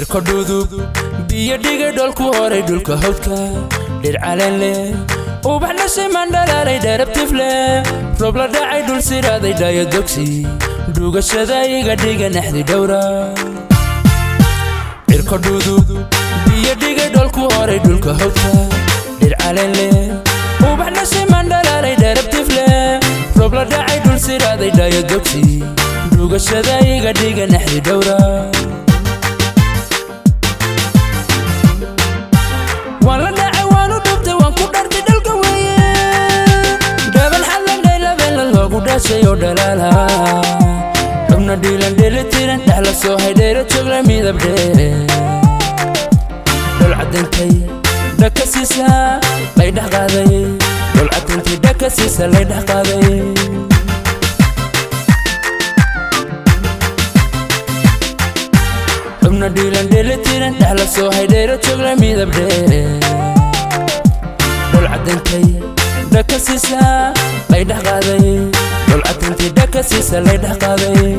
cirko dhudub biyo dhigay dholku horay dhulka hawdka dhir caleen leh ubax dhashay mandhalaalay dheerabtif leh roob la dhacay dhul siraaday dhaayo dogsi dhugashada iga dhiga naxdi dhowra cirko dhudub biyo dhigay dholku horay dhulka hawdka dhir caleen leh ubax dhashay mandhalaalay dheerabtif leh roob la dhacay dhul siraaday dhaayo dogsi dhugashada iga dhiga naxdi dhowra wala dhacay waanu dhubtay waan ku dhartay dhalka weeye dhaban xallan dhaylabeela loogu dhashay oo dhalaala xubna dhiilan dheelitiran dhexla soo haydheera joogla midab dhee dhol cadantay dhaka siisa lay dhex qaaday dhol cadantay dhaka siisa lay dhex qaaday xubna dhiilan dheelitiran dhexla soo haydheera joogla midab dhee dhol cadantay dhaka siisa lay dhex qaaday dhol cadantay dhaka siisa lay dhex qaaday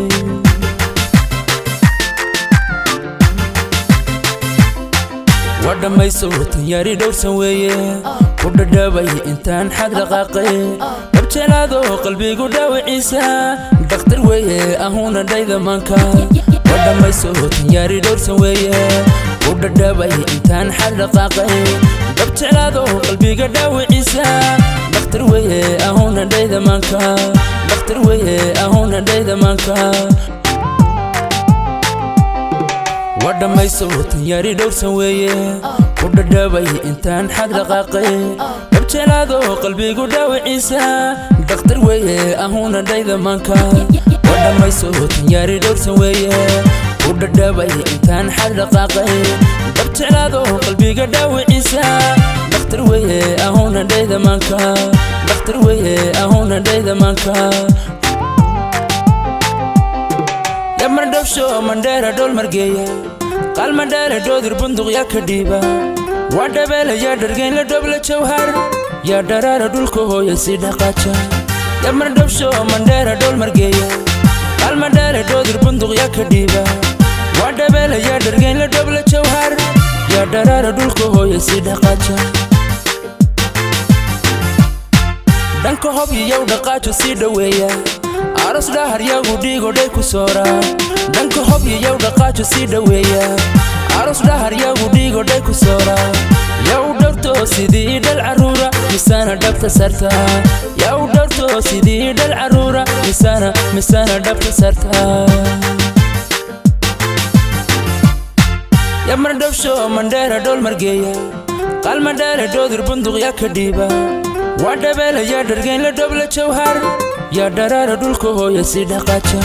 wadhamayso tanyaari dhowrsan weeye ku dhadhabay intaan xad dhaqaaqay dhabjelaado qalbigu dhaawiciisa dhakhtar weeye ahuuna dhayda maanka wadhamayso tanyaari dhowrsan weeye ku dhadhabay intaan xad dhaqaaqay dhabjelaado qalbiga dhaawiciisa dhakhtar weeye ahuuna dhayda maanka dhakhtar weeye ahuuna dhayda maanka wadhamayso tanyaari dhowrsan weeye ku dhadhabay intaan xad dhaqaaqay dhabjelaado qalbigu dhaawiciisa dhakhtar weeye ahuuna dhayda maanka wadhamayso tanyaari dhowrsan weeye ku dhadhabay intaan xad dhaqaaqay dhabjelaado qalbiga dhaawiciisa dhakhtar weeye ahuuna dhayda maanka dhakhtar weeye ahuuna dhayda maanka yamar dhabsho mandheera dhol margeeya qaal mandheera dhoodir bunduq yaa ka dhiiba waa dhabeela yaa dhargeyn la dhobla jawhar yaa dharaara dhulka hooya sii dhaqaaja yamar dhabsho mandheera dhol margeeya qaal mandheera dhoodir bunduq yaa ka dhiiba waa dhabeela yaa dhargeyn la dhobla jawhar yaa dharaara dhulka hooya sii dhaqaaja dhanka hob iyow dhaqaajo sii dhoweeya aros dhahar yagu dhiigodhay ku soora dhanka hob iyow dhaqaajo sii dhoweeya aros dhahar yagu dhiigodhay ku soora yaa u dhowrto sidii dhal carruura misaana dhabta sarta yaa u dhowrto sidii dhal carruura misaana dhabta sarta yamar dhabsho mandheera dhol margeeya qaal mandheera dhoodir bunduq yaa ka dhiiba waa dhabeela yaa dhargeyn la dhobla jawhar yaa dharaara dhulka hooya sii dhaqaaja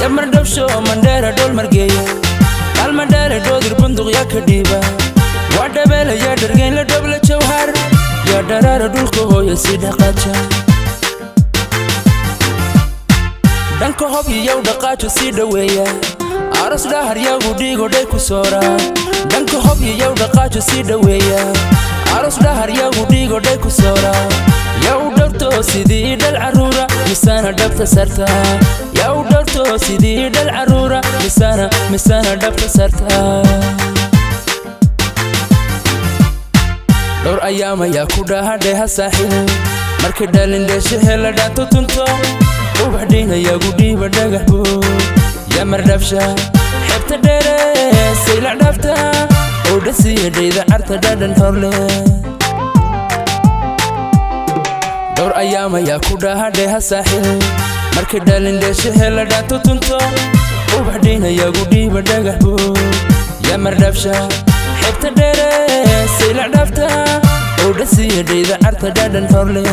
yamar dhabsho mandheera dhol margeeya qaal mandheera dhoodir bunduq yaa ka dhiiba waa dhabeela yaa dhargeyn la dhobla jawhar yaa dharaara dhulka hooya sii dhaqaaja dhanka hob iyow dhaqaajo sii dhoweeya aros dhahar yagu dhiigodhay ku soora dhanka hob iyow dhaqaajo sii dhoweeya aros dhahar yagu dhiigodhay ku soora yaa u dhowrto sidii dhal carruura misaana dhabta sarta yaa u dhowrto sidii dhal carruura misaana dhabta sarta dhowr ayaam ayaa ku dhahadhay ha saaxil markay dhalin dheeshahe la dhaanto tunto ubax dhiinayagu dhiiba dhagax buu yamar dhabsha xebta dheere saylac dhaafta oo dhasiya dhayda carta dhadhan horle dhowr ayaam ayaa ku dhahadhay ha saaxil markay dhalin dheeshahe la dhaanto tunto ubax dhiinayagu dhiiba dhagax buu yamar dhabsha xebta dheere saylac dhaafta oo dhasiya dhayda carta dhadhan horle